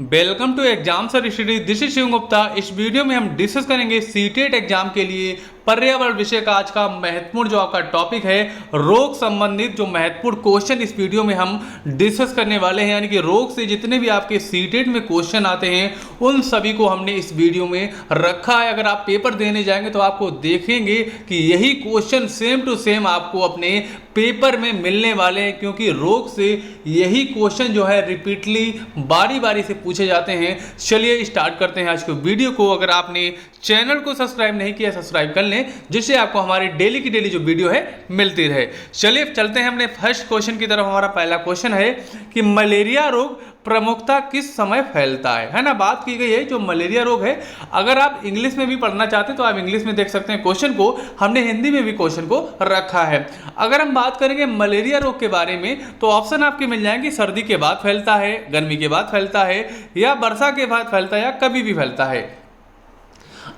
Welcome to exam sir study. This is Shiv Gupta. इस video में हम डिस्कस करेंगे सीटेट एग्जाम के लिए पर्यावरण विषय का आज का महत्वपूर्ण जो आपका टॉपिक है, रोग संबंधित जो महत्वपूर्ण क्वेश्चन इस वीडियो में हम डिस्कस करने वाले हैं। यानी कि रोग से जितने भी आपके सीटेट में क्वेश्चन आते हैं उन सभी को हमने इस वीडियो में रखा है। अगर आप पेपर देने जाएंगे तो आपको देखेंगे कि यही क्वेश्चन सेम टू सेम आपको अपने पेपर में मिलने वाले हैं, क्योंकि रोग से यही क्वेश्चन जो है रिपीटली बारी बारी से पूछे जाते हैं। चलिए स्टार्ट करते हैं आज के वीडियो को। अगर आपने चैनल को सब्सक्राइब नहीं किया सब्सक्राइब कर लें, जिससे आपको हमारी डेली की डेली जो वीडियो है मिलती रहे। चलिए चलते हैं अपने फर्स्ट क्वेश्चन की तरफ। हमारा पहला क्वेश्चन है कि मलेरिया रोग प्रमुखता किस समय फैलता है ना। बात की गई है जो मलेरिया रोग है, अगर आप इंग्लिश में भी पढ़ना चाहते हैं तो आप इंग्लिश में देख सकते हैं क्वेश्चन को, हमने हिंदी में भी क्वेश्चन को रखा है। अगर हम बात करेंगे मलेरिया रोग के बारे में तो ऑप्शन आपके मिल जाएंगे, सर्दी के बाद फैलता है, गर्मी के बाद फैलता है, या वर्षा के बाद फैलता है, या कभी भी फैलता है।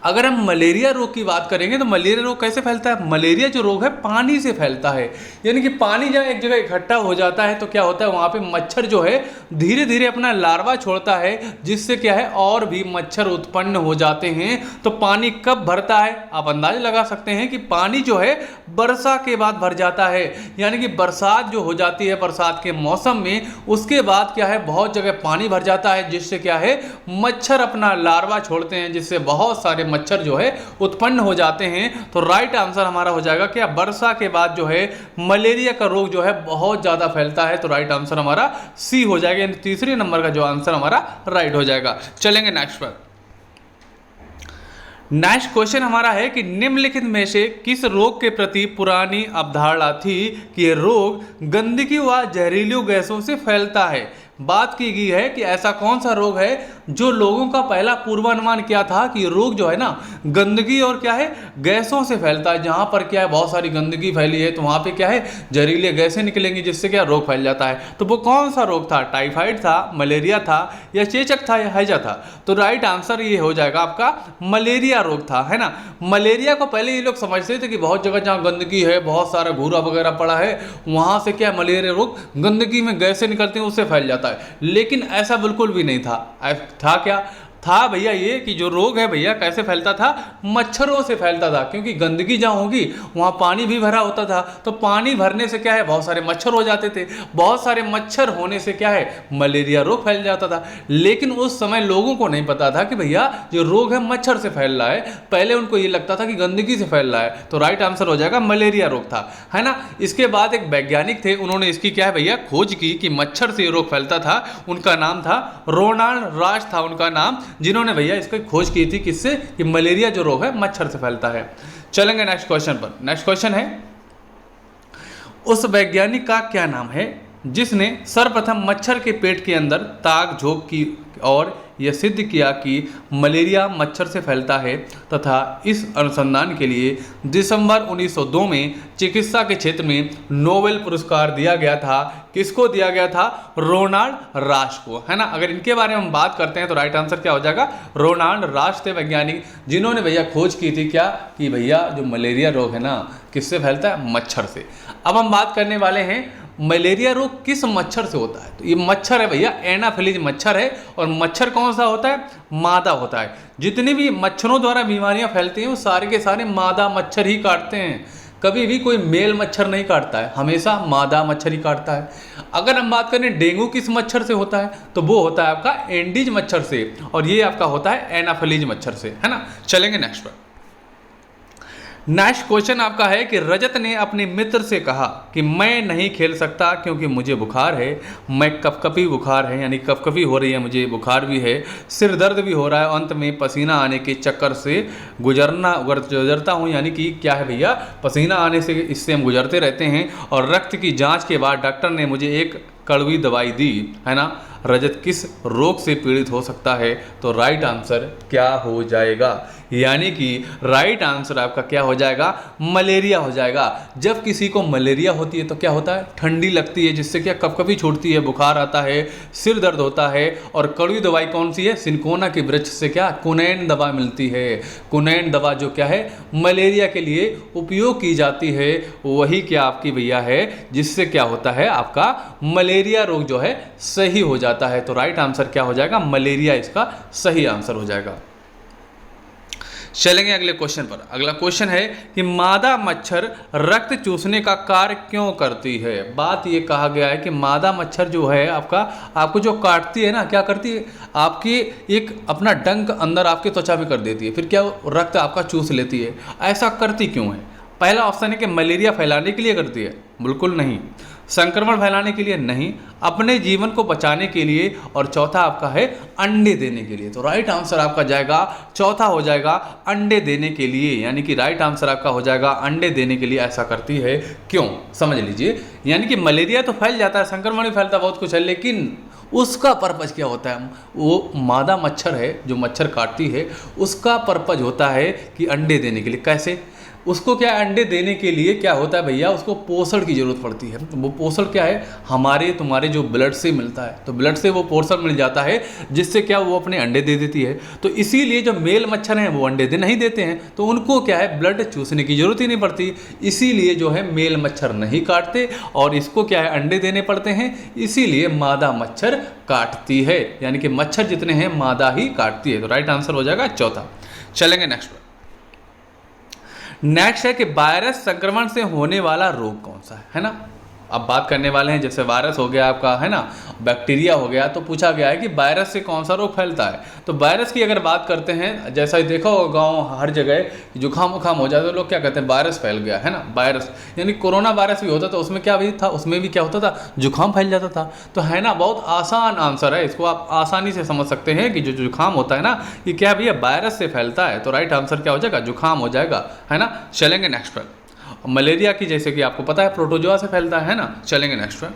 अगर हम मलेरिया रोग की बात करेंगे तो मलेरिया रोग कैसे फैलता है? मलेरिया जो रोग है पानी से फैलता है। यानी कि पानी जब एक जगह इकट्ठा हो जाता है तो क्या होता है, वहाँ पे मच्छर जो है धीरे धीरे अपना लार्वा छोड़ता है, जिससे क्या है और भी मच्छर उत्पन्न हो जाते हैं। तो पानी कब भरता है? आप अंदाजा लगा सकते हैं कि पानी जो है वर्षा के बाद भर जाता है। यानी कि बरसात जो हो जाती है बरसात के मौसम में, उसके बाद क्या है बहुत जगह पानी भर जाता है, जिससे क्या है मच्छर अपना लार्वा छोड़ते हैं, जिससे बहुत सारे मच्छर जो है उत्पन्न हो जाते हैं। तो राइट आंसर हमारा हो जाएगा क्या, वर्षा के बाद जो है मलेरिया का रोग जो है बहुत ज्यादा फैलता है। तो राइट आंसर हमारा सी हो जाएगा, यानी तीसरे नंबर का जो आंसर हमारा राइट हो जाएगा। चलेंगे नेक्स्ट पर। नेक्स्ट क्वेश्चन हमारा है कि निम्नलिखित में से किस रोग के प्रति पुरानी अवधारणा थी कि यह रोग गंदगी व जहरीली गैसों से फैलता है? बात की गई है कि ऐसा कौन सा रोग है जो लोगों का पहला पूर्वानुमान क्या था कि रोग जो है ना गंदगी और क्या है गैसों से फैलता है। जहां पर क्या है बहुत सारी गंदगी फैली है तो वहां पे क्या है जहरीले गैसें निकलेंगी, जिससे क्या रोग फैल जाता है। तो वो कौन सा रोग था? टाइफाइड था, मलेरिया था, या चेचक था, या हैजा था? तो राइट आंसर ये हो जाएगा आपका मलेरिया रोग था, है ना। मलेरिया को पहले ये लोग समझते थे कि बहुत जगह जहाँ गंदगी है, बहुत सारा घूरा वगैरह पड़ा है, वहां से क्या मलेरिया रोग गंदगी में गैसें निकलती हैं उससे फैल जाता है। लेकिन ऐसा बिल्कुल भी नहीं था क्या था भैया, ये कि जो रोग है भैया कैसे फैलता था? मच्छरों से फैलता था, क्योंकि गंदगी जहाँ होगी वहाँ पानी भी भरा होता था। तो पानी भरने से क्या है बहुत सारे मच्छर हो जाते थे, बहुत सारे मच्छर होने से क्या है मलेरिया रोग फैल जाता था। लेकिन उस समय लोगों को नहीं पता था कि भैया जो रोग है मच्छर से फैल रहा है, पहले उनको ये लगता था कि गंदगी से फैल रहा है। तो राइट आंसर हो जाएगा मलेरिया रोग था, है ना। इसके बाद एक वैज्ञानिक थे, उन्होंने इसकी क्या है भैया खोज की कि मच्छर से रोग फैलता था। उनका नाम था रोनाल्ड राश था उनका नाम, जिन्होंने भैया इसकी खोज की थी किससे कि मलेरिया जो रोग है मच्छर से फैलता है। चलेंगे नेक्स्ट क्वेश्चन पर। नेक्स्ट क्वेश्चन है उस वैज्ञानिक का क्या नाम है जिसने सर्वप्रथम मच्छर के पेट के अंदर ताक झोंक की और यह सिद्ध किया कि मलेरिया मच्छर से फैलता है, तथा इस अनुसंधान के लिए दिसंबर 1902 में चिकित्सा के क्षेत्र में नोबेल पुरस्कार दिया गया था। किसको दिया गया था? रोनाल्ड राश को, है ना। अगर इनके बारे में हम बात करते हैं तो राइट आंसर क्या हो जाएगा? रोनाल्ड राश थे वैज्ञानिक, जिन्होंने भैया खोज की थी क्या कि भैया जो मलेरिया रोग है ना किससे फैलता है? मच्छर से। अब हम बात करने वाले हैं मलेरिया रोग किस मच्छर से होता है। तो ये मच्छर है भैया एनाफिलीज मच्छर है, और मच्छर कौन सा होता है? मादा होता है। जितनी भी मच्छरों द्वारा बीमारियां फैलती हैं वो सारे के सारे मादा मच्छर ही काटते हैं, कभी भी कोई मेल मच्छर नहीं काटता है, हमेशा मादा मच्छर ही काटता है। अगर हम बात करें डेंगू किस मच्छर से होता है तो वो होता है आपका एंडीज मच्छर से, और ये आपका होता है एनाफिलीज मच्छर से, है ना। चलेंगे नेक्स्ट पर। नेक्स्ट क्वेश्चन आपका है कि रजत ने अपने मित्र से कहा कि मैं नहीं खेल सकता क्योंकि मुझे बुखार है, मैं कपकपी बुखार है, यानी कपकपी हो रही है, मुझे बुखार भी है, सिर दर्द भी हो रहा है, अंत में पसीना आने के चक्कर से गुजरता हूँ। यानी कि क्या है भैया पसीना आने से इससे हम गुजरते रहते हैं, और रक्त की जांच के बाद डॉक्टर ने मुझे एक कड़वी दवाई दी, है ना। रजत किस रोग से पीड़ित हो सकता है? तो राइट आंसर क्या हो जाएगा? यानी कि राइट आंसर आपका क्या हो जाएगा? मलेरिया हो जाएगा। जब किसी को मलेरिया होती है तो क्या होता है? ठंडी लगती है, जिससे क्या कपकपी छूटती है, बुखार आता है, सिर दर्द होता है, और कड़वी दवाई कौन सी है? सिनकोना के वृक्ष से क्या कुनैन दवा मिलती है। कुनैन दवा जो क्या है मलेरिया के लिए उपयोग की जाती है, वही क्या आपकी भैया है जिससे क्या होता है आपका मलेरिया मलेरिया रोग जो है सही हो जाता है। तो राइट आंसर क्या हो जाएगा, मलेरिया इसका सही आंसर हो जाएगा। चलेंगे अगले क्वेश्चन पर। अगला क्वेश्चन है कि मादा मच्छर रक्त चूसने का कार्य क्यों करती है। बात ये कहा गया है कि मादा मच्छर जो है आपको जो काटती है ना, क्या करती है, आपकी एक अपना डंक अंदर आपके त्वचा में कर देती है, फिर क्या रक्त आपका चूस लेती है। ऐसा करती क्यों है? पहला ऑप्शन है कि मलेरिया फैलाने के लिए करती है, बिल्कुल नहीं। संक्रमण फैलाने के लिए नहीं, अपने जीवन को बचाने के लिए, और चौथा आपका है अंडे देने के लिए। तो राइट आंसर आपका जाएगा चौथा हो जाएगा अंडे देने के लिए, यानी कि राइट आंसर आपका हो जाएगा अंडे देने के लिए ऐसा करती है। क्यों, समझ लीजिए। यानी कि मलेरिया तो फैल जाता है, संक्रमण भी फैलता है, बहुत कुछ है, लेकिन उसका पर्पज क्या होता है? वो मादा मच्छर है जो मच्छर काटती है, उसका पर्पज होता है कि अंडे देने के लिए। कैसे? उसको क्या अंडे देने के लिए क्या होता है भैया, उसको पोषण की ज़रूरत पड़ती है। वो पोषण क्या है, हमारे तुम्हारे जो ब्लड से मिलता है, तो ब्लड से वो पोषण मिल जाता है, जिससे क्या वो अपने अंडे दे देती है। तो इसीलिए जो मेल मच्छर हैं वो अंडे नहीं देते हैं, तो उनको क्या है, ब्लड चूसने की ज़रूरत ही नहीं पड़ती। इसीलिए जो है मेल मच्छर नहीं काटते, और इसको क्या है, अंडे देने पड़ते हैं, इसीलिए मादा मच्छर काटती है। यानी कि मच्छर जितने हैं मादा ही काटती है। तो राइट आंसर हो जाएगा चौथा। चलेंगे नेक्स्ट पर। नेक्स्ट है कि वायरस संक्रमण से होने वाला रोग कौन सा है ना। अब बात करने वाले हैं, जैसे वायरस हो गया आपका, है ना, बैक्टीरिया हो गया, तो पूछा गया है कि वायरस से कौन सा रोग फैलता है। तो वायरस की अगर बात करते हैं, जैसा ही देखा होगा गाँव हर जगह जुकाम वुखाम हो जाता है तो लोग क्या कहते हैं, वायरस फैल गया, है ना। वायरस यानी कोरोना वायरस भी होता था, उसमें क्या भी था, उसमें भी क्या होता था, जुकाम फैल जाता था। तो है ना, बहुत आसान आंसर है, इसको आप आसानी से समझ सकते हैं कि जो जुकाम होता है ना, ये क्या भैया वायरस से फैलता है। तो राइट आंसर क्या हो जाएगा, जुकाम हो जाएगा, है ना। चलेंगे नेक्स्ट पर। मलेरिया की जैसे कि आपको पता है प्रोटोजोआ से फैलता है ना। चलेंगे नेक्स्ट पर।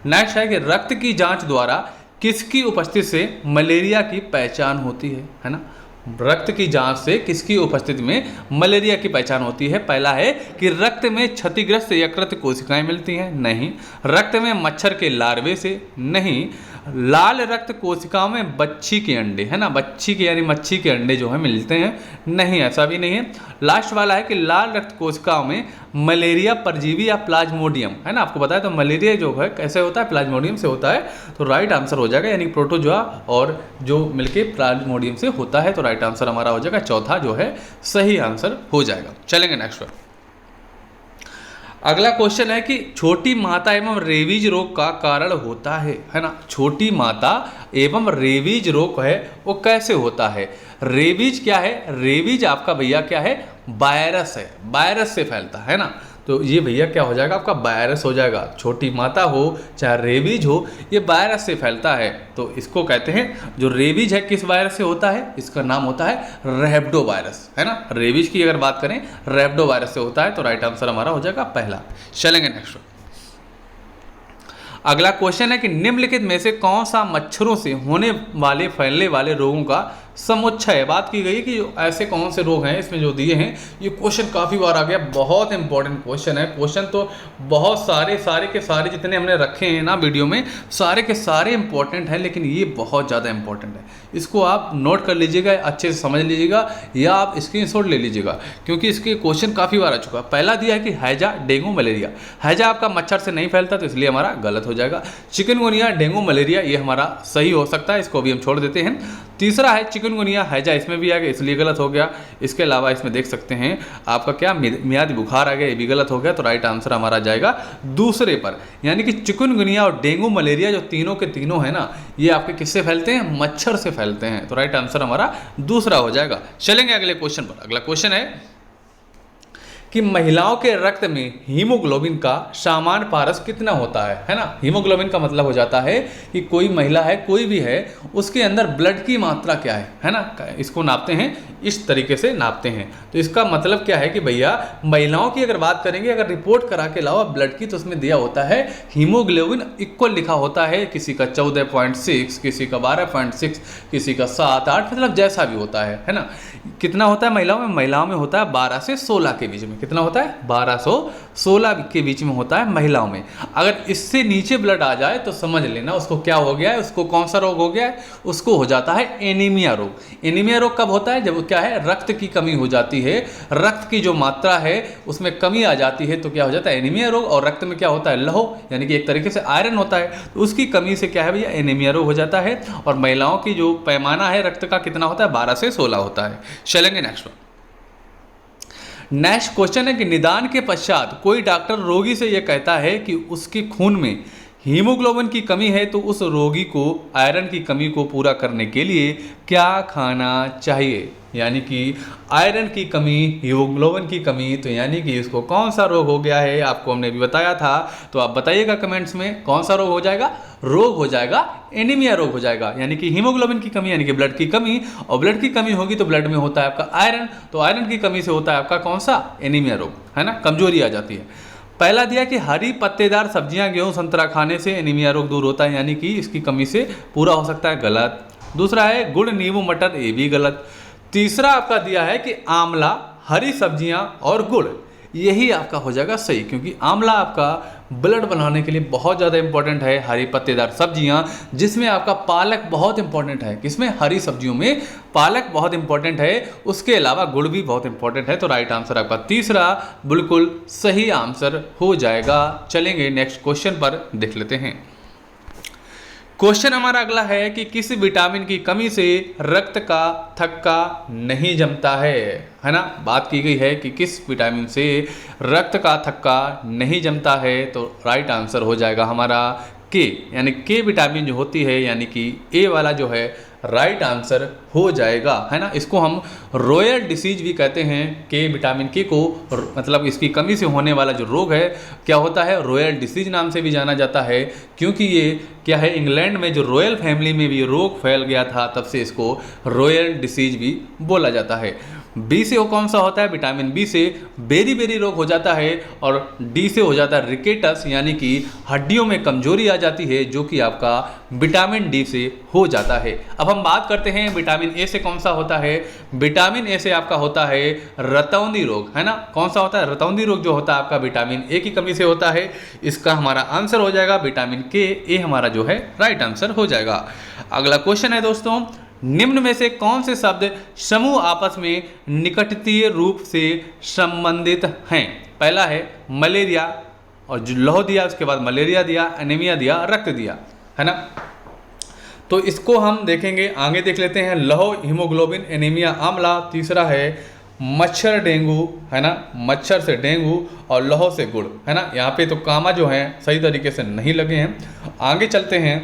नेक्स्ट है कि रक्त की जांच द्वारा किसकी उपस्थिति से मलेरिया की पहचान होती है ना। रक्त की जांच से किसकी उपस्थिति में मलेरिया की पहचान होती है। पहला है कि रक्त में क्षतिग्रस्त यकृत कोशिकाएं मिलती हैं, नहीं। रक्त में मच्छर के लार्वे से, नहीं। लाल रक्त कोशिकाओं में बच्ची के अंडे, है ना, बच्ची के यानी मच्छी के अंडे जो है मिलते हैं, नहीं, ऐसा भी नहीं है। लास्ट वाला है कि लाल रक्त कोशिकाओं में मलेरिया परजीवी या प्लाज्मोडियम, है ना, आपको बताया। तो मलेरिया जो है कैसे होता है, प्लाज्मोडियम से होता है। तो राइट आंसर हो जाएगा, यानी प्रोटोजोआ और जो मिलके प्लाज्मोडियम से होता है। तो राइट आंसर हमारा हो जाएगा चौथा, जो है सही आंसर हो जाएगा। चलेंगे नेक्स्ट पर। अगला क्वेश्चन है कि छोटी माता एवं रेबीज रोग का कारण होता है ना। छोटी माता एवं रेबीज रोग है वो कैसे होता है। रेबीज क्या है, रेबीज आपका भैया क्या है, वायरस है, वायरस से फैलता है ना। तो ये भैया क्या हो जाएगा, आपका वायरस हो जाएगा। छोटी माता हो चाहे रेबीज हो, ये वायरस से फैलता है। तो इसको कहते हैं, जो रेबीज है किस वायरस से होता है, इसका नाम होता है रैबिडो वायरस, है ना। रेबीज की अगर बात करें रैबिडो वायरस से होता है। तो राइट आंसर हमारा हो जाएगा पहला। चलेंगे नेक्स्ट। अगला क्वेश्चन है कि निम्नलिखित में से कौन सा मच्छरों से होने वाले फैलने वाले रोगों का समुच्चय। बात की गई कि ऐसे कौन से रोग हैं, इसमें जो दिए हैं, ये क्वेश्चन काफ़ी बार आ गया, बहुत इंपॉर्टेंट क्वेश्चन है। क्वेश्चन तो बहुत सारे के सारे जितने हमने रखे हैं ना वीडियो में, सारे के सारे इंपॉर्टेंट हैं, लेकिन ये बहुत ज़्यादा इंपॉर्टेंट है। इसको आप नोट कर लीजिएगा, अच्छे से समझ लीजिएगा, या आप स्क्रीनशॉट ले लीजिएगा, क्योंकि इसके क्वेश्चन काफ़ी बार आ चुका है। पहला दिया है कि हैजा, डेंगू, मलेरिया। हैजा आपका मच्छर से नहीं फैलता, तो इसलिए हमारा गलत हो जाएगा। चिकनगुनिया, डेंगू, मलेरिया, ये हमारा सही हो सकता है, इसको भी हम छोड़ देते हैं। तीसरा है चिकनगुनिया, हैजा, इसमें भी आ गया, इसलिए गलत हो गया। इसके अलावा इसमें देख सकते हैं आपका क्या मियादी बुखार आ गया, ये भी गलत हो गया। तो राइट आंसर हमारा जाएगा दूसरे पर, यानी कि चिकनगुनिया और डेंगू मलेरिया जो तीनों के तीनों है ना, ये आपके किससे फैलते हैं, मच्छर से फैलते हैं। तो राइट आंसर हमारा दूसरा हो जाएगा। चलेंगे अगले क्वेश्चन पर। अगला क्वेश्चन है कि महिलाओं के रक्त में हीमोग्लोबिन का सामान्य पारस कितना होता है ना। हीमोग्लोबिन का मतलब हो जाता है कि कोई महिला है, कोई भी है, उसके अंदर ब्लड की मात्रा क्या है ना। इसको नापते हैं, इस तरीके से नापते हैं। तो इसका मतलब क्या है कि भैया महिलाओं की अगर बात करेंगे, अगर रिपोर्ट करा के लाओ ब्लड की, तो उसमें दिया होता है हीमोग्लोबिन इक्वल लिखा होता है, किसी का 14.6, किसी का 12.6, किसी का 7-8, मतलब जैसा भी होता है ना। कितना होता है महिलाओं में, महिलाओं में होता है 12 से 16 के बीच में। कितना होता है 1216 के बीच में होता है महिलाओं में। अगर इससे नीचे ब्लड आ जाए तो समझ लेना उसको क्या हो गया है, उसको कौन सा रोग हो गया है, उसको हो जाता है एनीमिया रोग। एनीमिया रोग कब होता है, जब क्या है रक्त की कमी हो जाती है, रक्त की जो मात्रा है उसमें कमी आ जाती है तो क्या हो जाता है एनीमिया रोग। और रक्त में क्या होता है लौह, यानी कि एक तरीके से आयरन होता है, तो उसकी कमी से क्या है भैया एनीमिया रोग हो जाता है। और महिलाओं की जो पैमाना है रक्त का कितना होता है 12 से 16 होता है। चलेंगे नेक्स्ट वन। नेक्स्ट क्वेश्चन है कि निदान के पश्चात कोई डॉक्टर रोगी से यह कहता है कि उसके खून में हीमोग्लोबिन की कमी है, तो उस रोगी को आयरन की कमी को पूरा करने के लिए क्या खाना चाहिए। यानी कि आयरन की कमी, हीमोग्लोबिन की कमी, तो यानी कि इसको कौन सा रोग हो गया है, आपको हमने भी बताया था, तो आप बताइएगा कमेंट्स में कौन सा रोग हो जाएगा। रोग हो जाएगा एनीमिया रोग हो जाएगा, यानी कि हीमोग्लोबिन की कमी यानी कि ब्लड की कमी, और ब्लड की कमी होगी तो ब्लड में होता है आपका आयरन, तो आयरन की कमी से होता है आपका कौन सा एनीमिया रोग, है ना, कमजोरी आ जाती है। पहला दिया कि हरी पत्तेदार सब्जियां गेहूं संतरा खाने से एनीमिया रोग दूर होता है, यानी कि इसकी कमी से पूरा हो सकता है, गलत। दूसरा है गुड़ नींबू मटर, ये भी गलत। तीसरा आपका दिया है कि आंवला, हरी सब्जियां और गुड़, यही आपका हो जाएगा सही, क्योंकि आंवला आपका ब्लड बनाने के लिए बहुत ज़्यादा इंपॉर्टेंट है। हरी पत्तेदार सब्जियां, जिसमें आपका पालक बहुत इंपॉर्टेंट है, किसमें हरी सब्जियों में पालक बहुत इंपॉर्टेंट है, उसके अलावा गुड़ भी बहुत इंपॉर्टेंट है। तो राइट आंसर आपका तीसरा बिल्कुल सही आंसर हो जाएगा। चलेंगे नेक्स्ट क्वेश्चन पर देख लेते हैं। क्वेश्चन हमारा अगला है कि किस विटामिन की कमी से रक्त का थक्का नहीं जमता है ना। बात की गई है कि किस विटामिन से रक्त का थक्का नहीं जमता है, तो राइट आंसर हो जाएगा हमारा के, यानी के विटामिन जो होती है, यानी कि ए वाला जो है राइट आंसर हो जाएगा, है ना। इसको हम रॉयल डिसीज भी कहते हैं, के विटामिन के को, मतलब इसकी कमी से होने वाला जो रोग है क्या होता है रॉयल डिसीज नाम से भी जाना जाता है, क्योंकि ये क्या है इंग्लैंड में जो रॉयल फैमिली में भी रोग फैल गया था, तब से इसको रॉयल डिसीज भी बोला जाता है। बी से वो कौन सा होता है, विटामिन बी से बेरी बेरी रोग हो जाता है, और डी से हो जाता है रिकेटस, यानी कि हड्डियों में कमजोरी आ जाती है, जो कि आपका विटामिन डी से हो जाता है। अब हम बात करते हैं विटामिन ए से कौन सा होता है। विटामिन ए से आपका होता है रतौंधी रोग, है ना। कौन सा होता है रतौंधी रोग, जो होता है आपका विटामिन ए की कमी से होता है। इसका हमारा आंसर हो जाएगा विटामिन के, ए हमारा जो है राइट आंसर हो जाएगा। अगला क्वेश्चन है दोस्तों, निम्न में से कौन से शब्द समूह आपस में निकटतीय रूप से संबंधित हैं। पहला है मलेरिया, और जो लौह दिया उसके बाद मलेरिया दिया, एनीमिया दिया, रक्त दिया, है ना। तो इसको हम देखेंगे, आगे देख लेते हैं। लौह, हीमोग्लोबिन, एनीमिया, आंवला। तीसरा है मच्छर डेंगू, है ना, मच्छर से डेंगू, और लौह से गुड़, है ना। यहाँ पे तो कामा जो है सही तरीके से नहीं लगे हैं। आगे चलते हैं,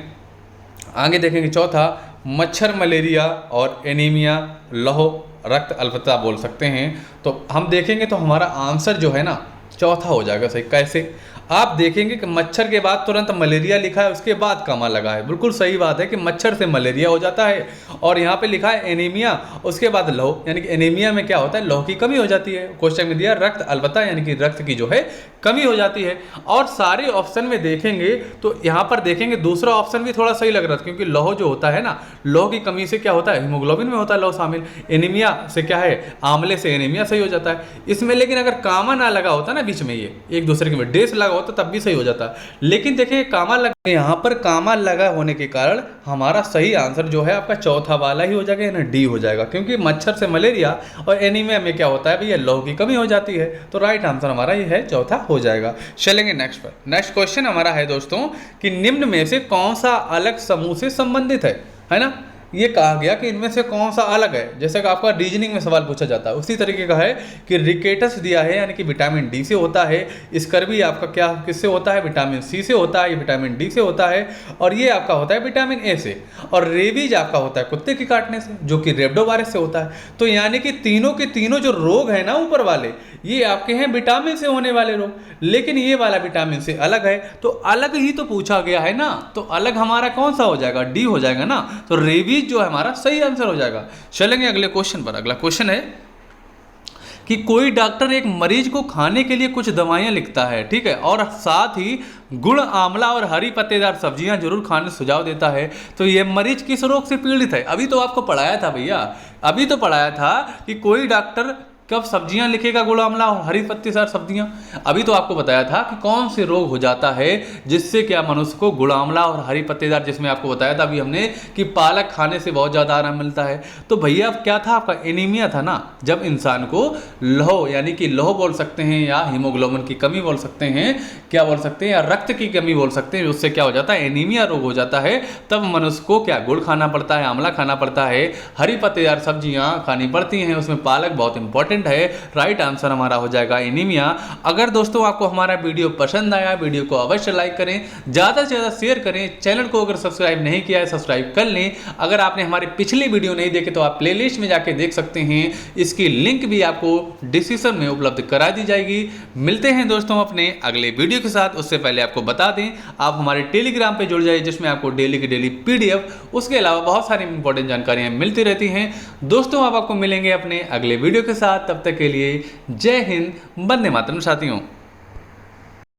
आगे देखेंगे। चौथा मच्छर, मलेरिया और एनीमिया, लौह, रक्त अल्पता बोल सकते हैं। तो हम देखेंगे तो हमारा आंसर जो है ना चौथा हो जाएगा सही। कैसे, आप देखेंगे कि मच्छर के बाद तुरंत मलेरिया लिखा है, उसके बाद कामा लगा है। बिल्कुल सही बात है कि मच्छर से मलेरिया हो जाता है, और यहाँ पे लिखा है एनीमिया, उसके बाद लौह, यानी कि एनीमिया में क्या होता है लौह की कमी हो जाती है। क्वेश्चन में दिया रक्त अल्पता, यानी कि रक्त की जो है कमी हो जाती है। और सारे ऑप्शन में देखेंगे तो यहाँ पर देखेंगे दूसरा ऑप्शन भी थोड़ा सही लग रहा था, क्योंकि लौह जो होता है ना, लौह की कमी से क्या होता है हीमोग्लोबिन में होता है लौह शामिल, एनीमिया से क्या है आंवले से एनीमिया सही हो जाता है इसमें। लेकिन अगर कामा ना लगा होता ना बीच में, ये एक दूसरे के डेस लगा होता तब भी सही हो जाता। लेकिन देखिए कामा लगा, यहाँ पर कामा लगा होने के कारण हमारा सही आंसर जो है आपका चौथा वाला ही हो जाएगा, यानी डी हो जाएगा, क्योंकि मच्छर से मलेरिया और एनीमिया में क्या होता है भैया लौह की कमी हो जाती है। तो राइट आंसर हमारा ये है चौथा हो जाएगा। चलेंगे नेक्स्ट पर। नेक्स्ट क्वेश्चन हमारा है दोस्तों कि निम्न में से कौन सा अलग समूह से संबंधित है ना। ये कहा गया कि इनमें से कौन सा अलग है, जैसे कि आपका रीजनिंग में सवाल पूछा जाता है उसी तरीके का है कि रिकेटस दिया है, यानी कि विटामिन डी से होता है। स्कर्वी आपका क्या किससे होता है, विटामिन सी से होता है, ये विटामिन डी से होता है, और ये आपका होता है विटामिन ए से। और रेबीज आपका होता है कुत्ते के काटने से, जो कि रेबडो वायरस से होता है। तो यानी कि तीनों के तीनों जो रोग है ना ऊपर वाले, ये आपके हैं विटामिन से होने वाले रोग, लेकिन ये वाला विटामिन से अलग है। तो अलग ही तो पूछा गया है ना, तो अलग हमारा कौन सा हो जाएगा, डी हो जाएगा ना। तो रेबीज जो है हमारा सही आंसर हो जाएगा। चलेंगे अगले क्वेश्चन पर। अगला क्वेश्चन है कि कोई डॉक्टर एक मरीज को खाने के लिए कुछ दवाइयां लिखता है, ठीक है, और साथ ही गुड़, आंवला और हरी पत्तेदार सब्जियां जरूर खाने सुझाव देता है। तो ये मरीज किस रोग से पीड़ित है। अभी तो आपको पढ़ाया था भैया, अभी तो पढ़ाया था कि कोई डॉक्टर कब सब्जियां लिखेगा गुड़ आंवला और हरी पत्तेदार सब्जियां। अभी तो आपको बताया था कि कौन से रोग हो जाता है जिससे क्या मनुष्य को गुड़ आंवला और हरी पत्तेदार, जिसमें आपको बताया था अभी हमने कि पालक खाने से बहुत ज़्यादा आराम मिलता है। तो भैया अब क्या था आपका, एनीमिया था ना, जब इंसान को लौह यानी कि लौह बोल सकते हैं या हीमोग्लोबिन की कमी बोल सकते हैं, क्या बोल सकते हैं, या रक्त की कमी बोल सकते हैं, उससे क्या हो जाता है, एनीमिया रोग हो जाता है। तब मनुष्य को क्या गुड़ खाना पड़ता है, आंवला खाना पड़ता है, हरी पत्तेदार सब्जियां खानी पड़ती हैं, उसमें पालक बहुत इंपॉर्टेंट है। राइट आंसर हमारा हो जाएगा एनीमिया। अगर दोस्तों आपको हमारा वीडियो पसंद आया, वीडियो को अवश्य लाइक करें, ज़्यादा से ज़्यादा शेयर करें, चैनल को अगर सब्सक्राइब नहीं किया है सब्सक्राइब कर लें। अगर आपने हमारे पिछले वीडियो नहीं देखे तो आप प्लेलिस्ट में जाके देख सकते हैं, इसकी लिंक भी आपको डिस्क्रिप्शन में उपलब्ध करा दी जाएगी। मिलते हैं दोस्तों अपने अगले वीडियो के साथ। उससे पहले आपको बता दें आप हमारे टेलीग्राम पे जुड़ जाइए, जिसमें आपको डेली की डेली PDF, उसके अलावा बहुत सारी इंपॉर्टेंट जानकारियां मिलती रहती हैं। दोस्तों अब आपको मिलेंगे अपने अगले वीडियो के साथ, तब तक के लिए जय हिंद, वंदे मातरम साथियों।